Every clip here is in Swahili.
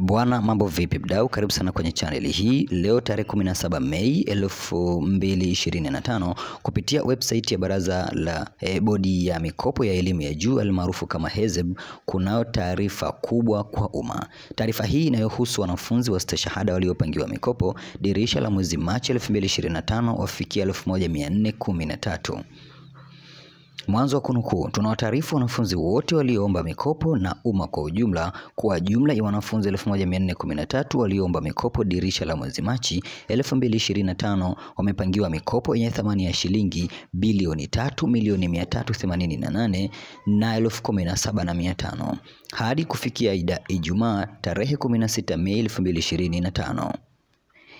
Bwana, mambo vipi mdau? Karibu sana kwenye channel hii. Leo tarehe 17 Mei 2025 kupitia website ya Baraza la Bodi ya Mikopo ya Elimu ya Juu almaarufu kama HESLB, kunao taarifa kubwa kwa umma. Taarifa hii inayohusu wanafunzi wa stashahada waliopangiwa mikopo dirisha la mwezi Machi 2025 wafikia 1413. Mwanzo wa kunukuu. Tunawataarifu wanafunzi wote walioomba mikopo na umma kwa ujumla kwa jumla ya wanafunzi 1413 walioomba mikopo dirisha la mwezi Machi 2025 wamepangiwa mikopo yenye thamani ya shilingi bilioni 3,388 na 17,500 hadi kufikia Ijumaa tarehe 16 Mei 2025.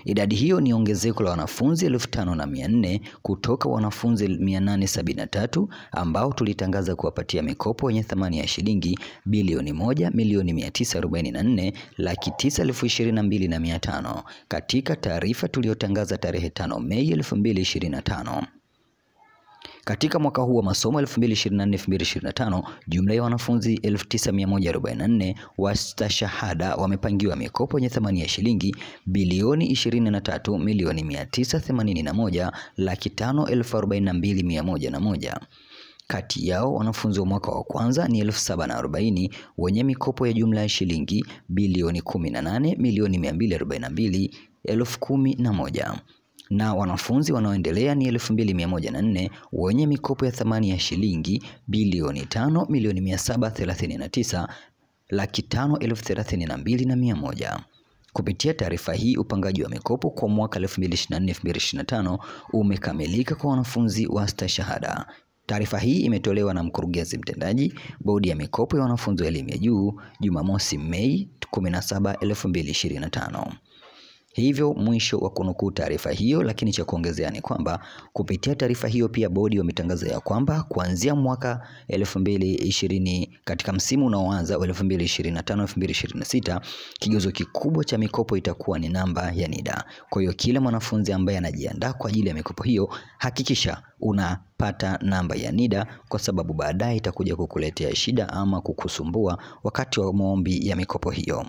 Idadi hiyo ni ongezeko la wanafunzi 5,400 kutoka wanafunzi 873 ambao tulitangaza kuwapatia mikopo yenye thamani ya shilingi bilioni 1,944,922,500 katika taarifa tuliyotangaza tarehe 5 Mei 2025. Katika mwaka huu wa masomo 2024-2025, jumla ya wanafunzi 9,144 wa stashahada wamepangiwa mikopo yenye thamani ya shilingi bilioni 23,981,542,101. Kati yao wanafunzi wa mwaka wa kwanza ni 7,040 wenye mikopo ya jumla ya shilingi bilioni 18,242,011 na wanafunzi wanaoendelea ni 2,104 wenye mikopo ya thamani ya shilingi bilioni 5,739,532,100. Kupitia taarifa hii, upangaji wa mikopo kwa mwaka 2024-2025 umekamilika kwa wanafunzi wa stashahada. Taarifa hii imetolewa na Mkurugenzi Mtendaji, Bodi ya Mikopo ya Wanafunzi wa Elimu ya Juu, Jumamosi Mei 17, 2025. Hivyo mwisho wa kunukuu taarifa hiyo, lakini cha kuongezea ni kwamba kupitia taarifa hiyo pia bodi wametangaza ya kwamba kuanzia mwaka 2020 katika msimu unaoanza 2025-2026 kigezo kikubwa cha mikopo itakuwa ni namba ya NIDA. Kwa hiyo kila mwanafunzi ambaye anajiandaa kwa ajili ya mikopo hiyo, hakikisha unapata namba ya NIDA, kwa sababu baadaye itakuja kukuletea shida ama kukusumbua wakati wa maombi ya mikopo hiyo.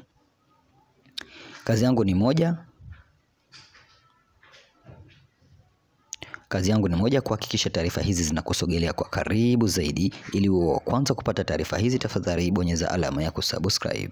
Kazi yangu ni moja kuhakikisha taarifa hizi zinakusogelea kwa karibu zaidi. Ili uwe wa kwanza kupata taarifa hizi, tafadhali bonyeza alama ya kusubscribe.